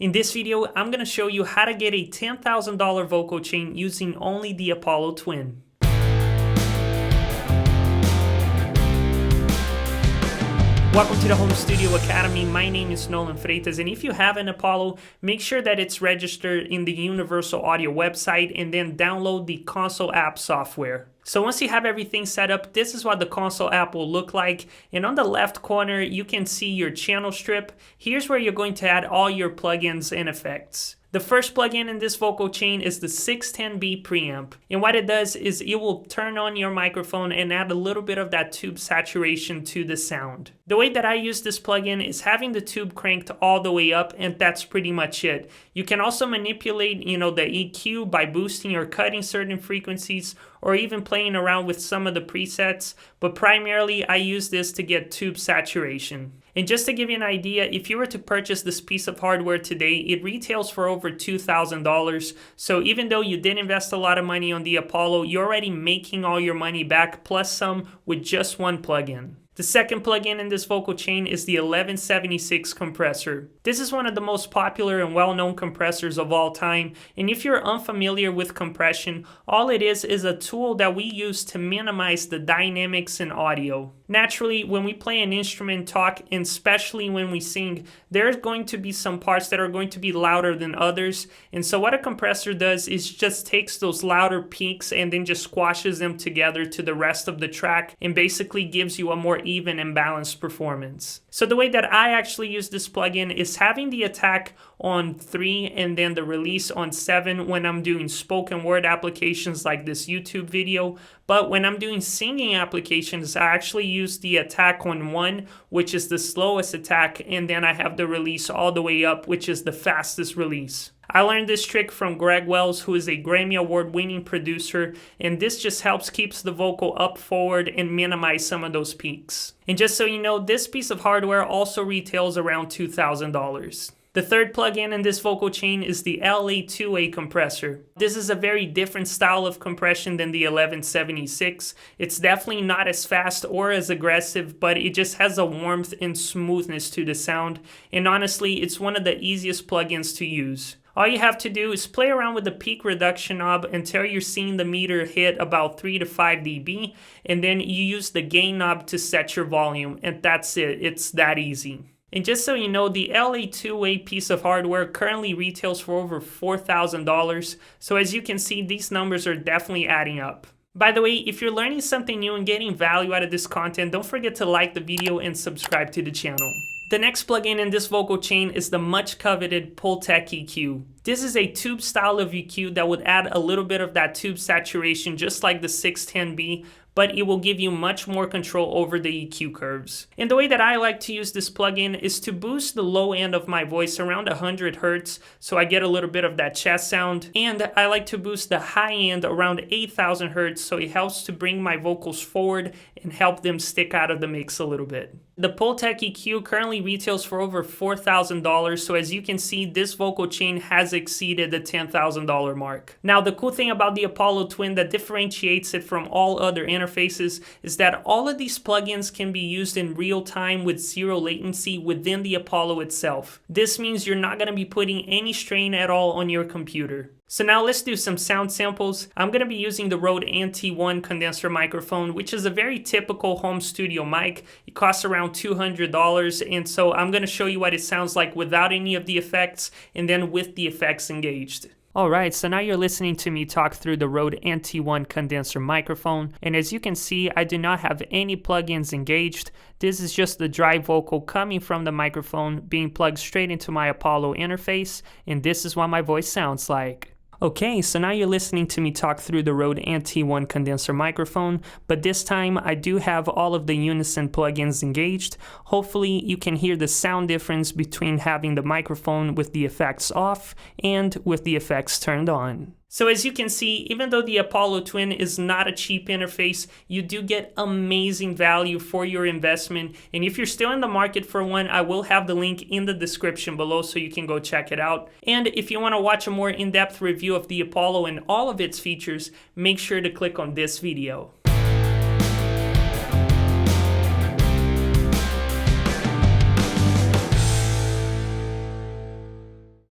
In this video, I'm going to show you how to get a $10,000 vocal chain using only the Apollo Twin. Welcome to the Home Studio Academy. My name is Nolan Freitas, and if you have an Apollo, make sure that it's registered in the Universal Audio website and then download the Console app software. So once you have everything set up, this is what the Console app will look like. And on the left corner, you can see your channel strip. Here's where you're going to add all your plugins and effects. The first plugin in this vocal chain is the 610B preamp. And what it does is it will turn on your microphone and add a little bit of that tube saturation to the sound. The way that I use this plugin is having the tube cranked all the way up, and that's pretty much it. You can also manipulate, the EQ by boosting or cutting certain frequencies, or even playing around with some of the presets, but primarily I use this to get tube saturation. And just to give you an idea, if you were to purchase this piece of hardware today, it retails for over $2,000. So even though you did invest a lot of money on the Apollo, you're already making all your money back plus some with just one plugin. The second plugin in this vocal chain is the 1176 compressor. This is one of the most popular and well-known compressors of all time, and if you're unfamiliar with compression, all it is a tool that we use to minimize the dynamics in audio. Naturally, when we play an instrument, talk, and especially when we sing, there's going to be some parts that are going to be louder than others, and so what a compressor does is just takes those louder peaks and then just squashes them together to the rest of the track and basically gives you a more even and balanced performance. So the way that I actually use this plugin is having the attack on 3 and then the release on 7 when I'm doing spoken word applications like this YouTube video. But when I'm doing singing applications, I actually use the attack on 1, which is the slowest attack, and then I have the release all the way up, which is the fastest release. I learned this trick from Greg Wells, who is a Grammy Award-winning producer, and this just helps keeps the vocal up forward and minimize some of those peaks. And just so you know, this piece of hardware also retails around $2,000. The third plugin in this vocal chain is the LA2A compressor. This is a very different style of compression than the 1176. It's definitely not as fast or as aggressive, but it just has a warmth and smoothness to the sound. And honestly, it's one of the easiest plugins to use. All you have to do is play around with the peak reduction knob until you're seeing the meter hit about 3 to 5 dB, and then you use the gain knob to set your volume, and that's it. It's that easy. And just so you know, the LA2A piece of hardware currently retails for over $4,000, so as you can see, these numbers are definitely adding up. By the way, if you're learning something new and getting value out of this content, don't forget to like the video and subscribe to the channel. The next plugin in this vocal chain is the much coveted PULTEC EQ. This is a tube style of EQ that would add a little bit of that tube saturation just like the 610B, but it will give you much more control over the EQ curves. And the way that I like to use this plugin is to boost the low end of my voice around 100 Hz, so I get a little bit of that chest sound. And I like to boost the high end around 8,000 Hz, so it helps to bring my vocals forward and help them stick out of the mix a little bit. The PULTEC EQ currently retails for over $4,000, so as you can see, this vocal chain has exceeded the $10,000 mark. Now, the cool thing about the Apollo Twin that differentiates it from all other interfaces is that all of these plugins can be used in real time with zero latency within the Apollo itself. This means you're not going to be putting any strain at all on your computer. So now let's do some sound samples. I'm going to be using the Rode NT1 condenser microphone, which is a very typical home studio mic. It costs around $200, and so I'm going to show you what it sounds like without any of the effects and then with the effects engaged. Alright, so now you're listening to me talk through the Rode NT1 condenser microphone, and as you can see, I do not have any plugins engaged. This is just the dry vocal coming from the microphone being plugged straight into my Apollo interface, and this is what my voice sounds like. Okay, so now you're listening to me talk through the Rode NT1 condenser microphone, but this time I do have all of the Unison plugins engaged. Hopefully you can hear the sound difference between having the microphone with the effects off and with the effects turned on. So as you can see, even though the Apollo Twin is not a cheap interface, you do get amazing value for your investment. And if you're still in the market for one, I will have the link in the description below so you can go check it out. And if you want to watch a more in-depth review of the Apollo and all of its features, make sure to click on this video.